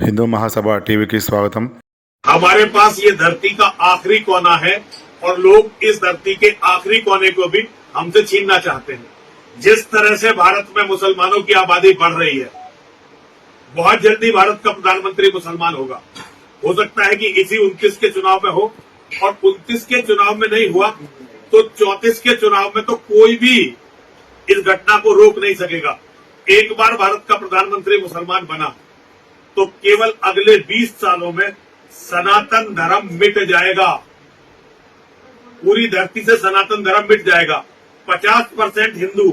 Hindu Mahasabha TV की स्वागतम। हमारे पास ये धरती का आखिरी कोना है और लोग इस धरती के आखिरी कोने को भी हमसे छीनना चाहते हैं। जिस तरह से भारत में मुसलमानों की आबादी बढ़ रही है, बहुत जल्दी भारत का प्रधानमंत्री मुसलमान होगा। हो सकता है कि इसी 29 के चुनाव में हो, और 29 के चुनाव में नहीं हुआ तो 34 के चुनाव में तो कोई भी इस घटना को रोक नहीं सकेगा। एक बार भारत का प्रधानमंत्री मुसलमान बना तो केवल अगले 20 सालों में सनातन धर्म मिट जाएगा। पूरी धरती से सनातन धर्म मिट जाएगा। 50% हिंदू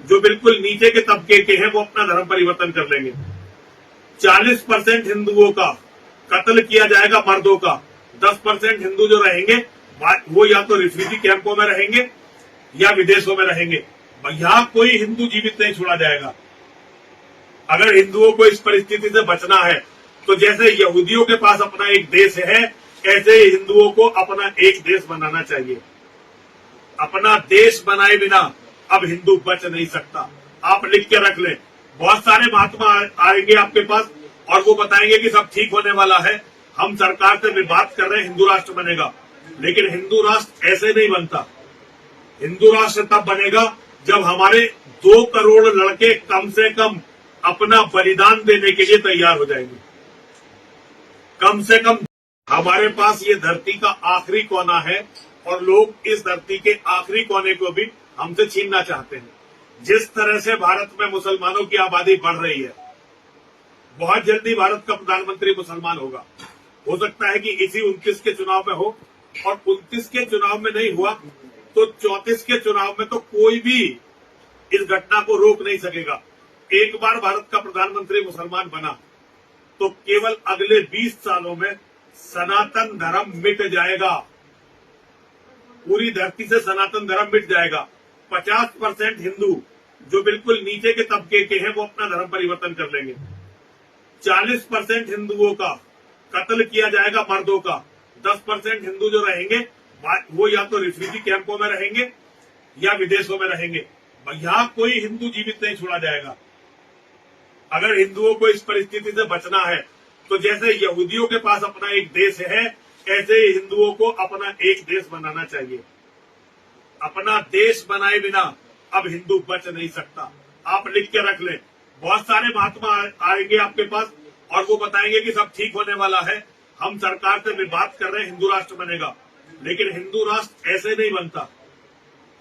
जो बिल्कुल नीचे के तबके के हैं वो अपना धर्म परिवर्तन कर लेंगे। 40% हिंदुओं का कत्ल किया जाएगा, मर्दों का। 10% हिंदू जो रहेंगे वो या तो रिफ्यूजी कैंपों में रहेंगे या विदेशों में रहेंगे। यहां कोई हिंदू जीवित नहीं छोड़ा जाएगा। अगर हिंदुओं को इस परिस्थिति से बचना है तो जैसे यहूदियों के पास अपना एक देश है, ऐसे ही हिंदुओं को अपना एक देश बनाना चाहिए। अपना देश बनाए बिना अब हिंदू बच नहीं सकता। आप लिख के रख लें। बहुत सारे महात्मा आएंगे आपके पास और वो बताएंगे कि सब ठीक होने वाला है, हम सरकार से भी बात कर रहे हैं, हिंदू राष्ट्र बनेगा। लेकिन हिंदू राष्ट्र ऐसे नहीं बनता। हिंदू राष्ट्र तब बनेगा जब हमारे 2 करोड़ लड़के कम से कम अपना बलिदान देने के लिए तैयार हो जाएंगे। कम से कम हमारे पास ये धरती का आखिरी कोना है और लोग इस धरती के आखिरी कोने को भी हमसे छीनना चाहते हैं। जिस तरह से भारत में मुसलमानों की आबादी बढ़ रही है, बहुत जल्दी भारत का प्रधानमंत्री मुसलमान होगा। हो सकता है कि इसी 29 के चुनाव में हो, और 29 के चुनाव में नहीं हुआ तो 34 के चुनाव में तो कोई भी इस घटना को रोक नहीं सकेगा। एक बार भारत का प्रधानमंत्री मुसलमान बना तो केवल अगले 20 सालों में सनातन धर्म मिट जाएगा। पूरी धरती से सनातन धर्म मिट जाएगा। 50% हिंदू जो बिल्कुल नीचे के तबके के हैं वो अपना धर्म परिवर्तन कर लेंगे। 40% हिंदुओं का कत्ल किया जाएगा, मर्दों का। 10% हिंदू जो रहेंगे वो या तो रिफ्यूजी कैंपों में रहेंगे या विदेशों में रहेंगे। यहां कोई हिंदू जीवित नहीं छोड़ा जाएगा। अगर हिंदुओं को इस परिस्थिति से बचना है तो जैसे यहूदियों के पास अपना एक देश है, ऐसे ही हिंदुओं को अपना एक देश बनाना चाहिए। अपना देश बनाए बिना अब हिंदू बच नहीं सकता। आप लिख के रख लें। बहुत सारे महात्मा आएंगे आपके पास और वो बताएंगे कि सब ठीक होने वाला है, हम सरकार से भी बात कर रहे हैं, हिंदू राष्ट्र बनेगा। लेकिन हिंदू राष्ट्र ऐसे नहीं बनता।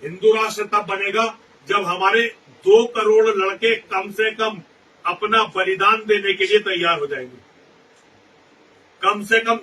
हिंदू राष्ट्र तब बनेगा जब हमारे 2 करोड़ लड़के कम से कम अपना बलिदान देने के लिए तैयार हो जाएंगे। कम से कम